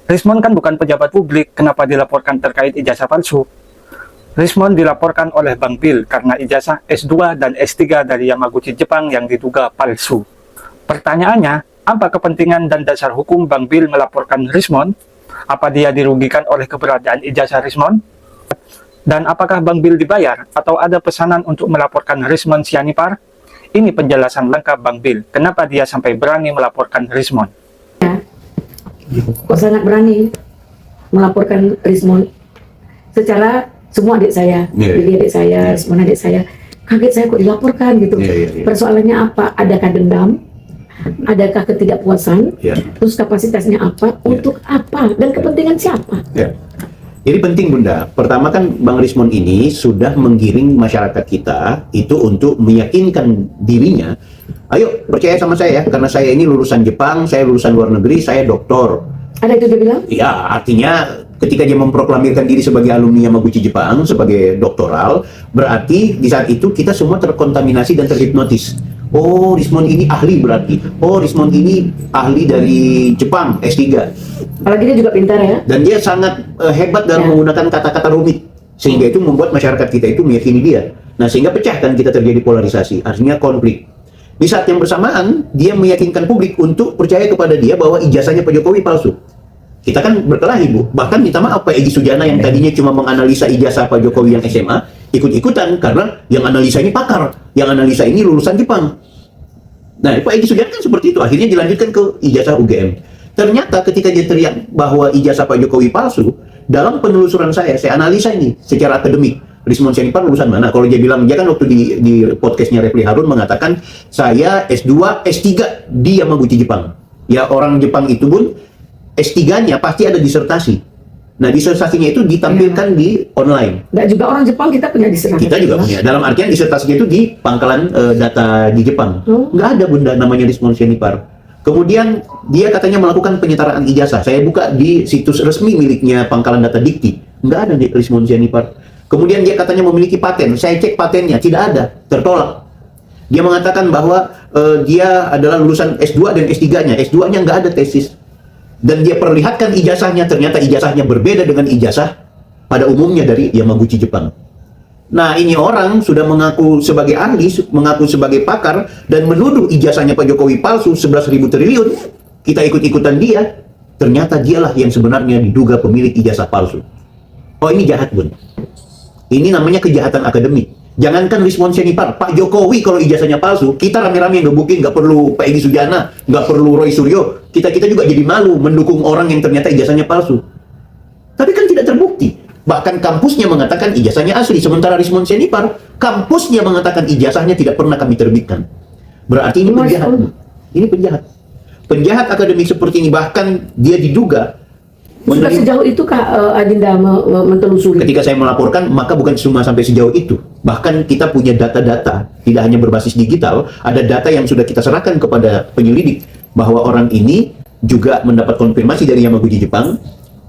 Rismond kan bukan pejabat publik, kenapa dilaporkan terkait ijazah palsu? Rismond dilaporkan oleh Bang Bill karena ijazah S2 dan S3 dari Yamaguchi Jepang yang diduga palsu. Pertanyaannya, apa kepentingan dan dasar hukum Bang Bill melaporkan Rismond? Apa dia dirugikan oleh keberadaan ijazah Rismond? Dan apakah Bang Bill dibayar atau ada pesanan untuk melaporkan Rismond Sianipar? Ini penjelasan lengkap Bang Bill, kenapa dia sampai berani melaporkan Rismond. Kok sangat berani melaporkan Rismond secara semua adik saya, jadi adik saya, Rismond adik saya, kaget saya kok dilaporkan gitu. Persoalannya apa? Adakah dendam? Adakah ketidakpuasan? Terus kapasitasnya apa? Untuk apa? Dan kepentingan siapa? Jadi penting Bunda, pertama kan Bang Rismond ini sudah menggiring masyarakat kita itu untuk meyakinkan dirinya, ayo percaya sama saya karena saya ini lulusan Jepang, saya lulusan luar negeri, saya doktor. Ada itu dia bilang? Ya, artinya ketika dia memproklamirkan diri sebagai alumni Yamaguchi Jepang, sebagai doktoral, berarti di saat itu kita semua terkontaminasi dan terhipnotis. Oh, Rismond ini ahli berarti. Oh, Rismond ini ahli dari Jepang, S3. Apalagi dia juga pintar ya. Dan dia sangat hebat dalam menggunakan kata-kata rumit. Sehingga itu membuat masyarakat kita itu meyakini dia. Nah, sehingga pecah kan kita terjadi polarisasi, artinya konflik. Di saat yang bersamaan, dia meyakinkan publik untuk percaya kepada dia bahwa ijazahnya Pak Jokowi palsu. Kita kan berkelahi, Bu. Bahkan minta maaf Pak Egy Sujana yang tadinya cuma menganalisa ijazah Pak Jokowi yang SMA, ikut-ikutan karena yang analisa ini pakar, yang analisa ini lulusan Jepang. Nah, Pak Egy Sujana kan seperti itu. Akhirnya dilanjutkan ke ijazah UGM. Ternyata ketika dia teriak bahwa ijazah Pak Jokowi palsu, dalam penelusuran saya analisa ini secara akademik. Rismond Sianipar lulusan mana? Kalau dia bilang, dia kan waktu di podcastnya Refli Harun mengatakan, saya S2, S3 di Yamaguchi Jepang. Ya orang Jepang itu pun, S3-nya pasti ada disertasi. Nah, disertasinya itu ditampilkan di online. Nggak juga orang Jepang kita punya disertasi. Kita juga punya. Dalam artian disertasinya itu di pangkalan data di Jepang. Nggak ada Bunda namanya Rismond Sianipar. Kemudian dia katanya melakukan penyetaraan ijazah. Saya buka di situs resmi miliknya pangkalan data Dikti. Nggak ada Rismond Sianipar. Kemudian dia katanya memiliki paten. Saya cek patennya, tidak ada. Tertolak. Dia mengatakan bahwa dia adalah lulusan S2 dan S3-nya. S2-nya nggak ada tesis. Dan dia perlihatkan ijazahnya, ternyata ijazahnya berbeda dengan ijazah pada umumnya dari Yamaguchi Jepang. Nah, ini orang sudah mengaku sebagai ahli, mengaku sebagai pakar, dan menuduh ijazahnya Pak Jokowi palsu 11.000 triliun. Kita ikut-ikutan dia, ternyata dialah yang sebenarnya diduga pemilik ijazah palsu. Oh, ini jahat, Bun. Ini namanya kejahatan akademik. Jangankan Rismond Sianipar, Pak Jokowi kalau ijazahnya palsu, kita rame-rame ngebukin, nggak perlu Pak Egy Sujana, nggak perlu Roy Suryo, kita juga jadi malu mendukung orang yang ternyata ijazahnya palsu. Tapi kan tidak terbukti. Bahkan kampusnya mengatakan ijazahnya asli, sementara Rismond Sianipar, kampusnya mengatakan ijazahnya tidak pernah kami terbitkan. Berarti ini penjahat. Ini penjahat. Penjahat akademik seperti ini, bahkan dia diduga sudah sejauh itu Kak Adinda mentelusuri? Ketika saya melaporkan, maka bukan cuma sampai sejauh itu. Bahkan kita punya data-data, tidak hanya berbasis digital, ada data yang sudah kita serahkan kepada penyelidik, bahwa orang ini juga mendapat konfirmasi dari Yamaguchi Jepang,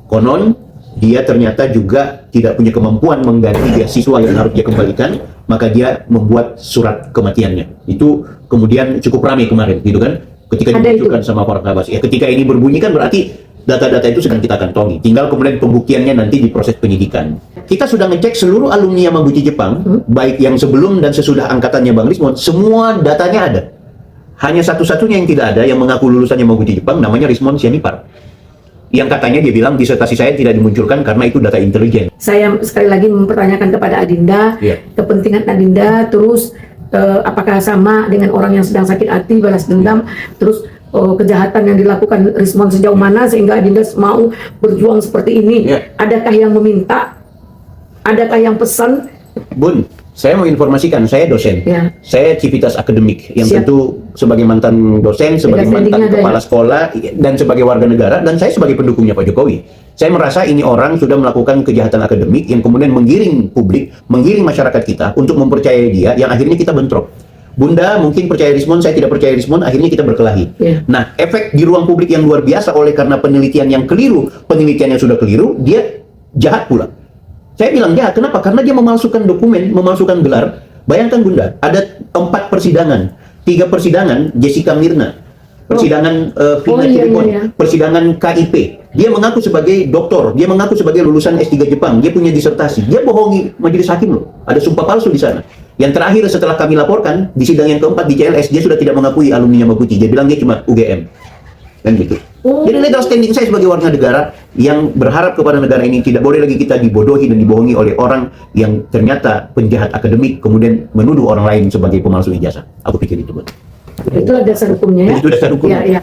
konon dia ternyata juga tidak punya kemampuan mengganti beasiswa yang harus dia kembalikan, maka dia membuat surat kematiannya. Itu kemudian cukup ramai kemarin, gitu kan? Ketika dimunculkan sama Farhad Abbas. Ya, ketika ini berbunyi kan berarti data-data itu sedang kita kantongi. Tinggal kemudian pembuktiannya nanti di proses penyidikan. Kita sudah ngecek seluruh alumni Yamaguchi Jepang, baik yang sebelum dan sesudah angkatannya Bang Rismond, semua datanya ada. Hanya satu-satunya yang tidak ada yang mengaku lulusan Yamaguchi Jepang, namanya Rismond Sianipar. Yang katanya dia bilang disertasi saya tidak dimunculkan karena itu data intelijen. Saya sekali lagi mempertanyakan kepada Adinda, kepentingan Adinda, terus apakah sama dengan orang yang sedang sakit hati, balas dendam, terus kejahatan yang dilakukan Rismond sejauh mana sehingga Adinda mau berjuang seperti ini? Adakah yang meminta? Adakah yang pesan? Bun, saya mau informasikan, saya dosen. Saya civitas akademik yang tentu sebagai mantan dosen, sebagai mantan kepala sekolah, dan sebagai warga negara, dan saya sebagai pendukungnya Pak Jokowi. Saya merasa ini orang sudah melakukan kejahatan akademik yang kemudian menggiring publik, menggiring masyarakat kita untuk mempercayai dia, yang akhirnya kita bentrok. Bunda mungkin percaya Rismond, saya tidak percaya Rismond, akhirnya kita berkelahi. Nah, efek di ruang publik yang luar biasa oleh karena penelitian yang keliru, penelitian yang sudah keliru, dia jahat pula. Saya bilang jahat, kenapa? Karena dia memalsukan dokumen, memalsukan gelar. Bayangkan Bunda, ada 4 persidangan, 3 persidangan Jessica Mirna. persidangan Vina iya, Cirebon, iya. persidangan KIP. Dia mengaku sebagai doktor, dia mengaku sebagai lulusan S3 Jepang, dia punya disertasi. Dia bohongi majelis hakim loh. Ada sumpah palsu di sana. Yang terakhir setelah kami laporkan di sidang yang keempat di CLS, dia sudah tidak mengakui alumni Yamaguchi. Dia bilang dia cuma UGM. Kan gitu. Jadi legal standing saya sebagai warga negara yang berharap kepada negara ini tidak boleh lagi kita dibodohi dan dibohongi oleh orang yang ternyata penjahat akademik kemudian menuduh orang lain sebagai pemalsu ijazah. Aku pikir itu, Bu. Itulah dasar hukumnya ya. Itu dasar hukum. Ya, ya.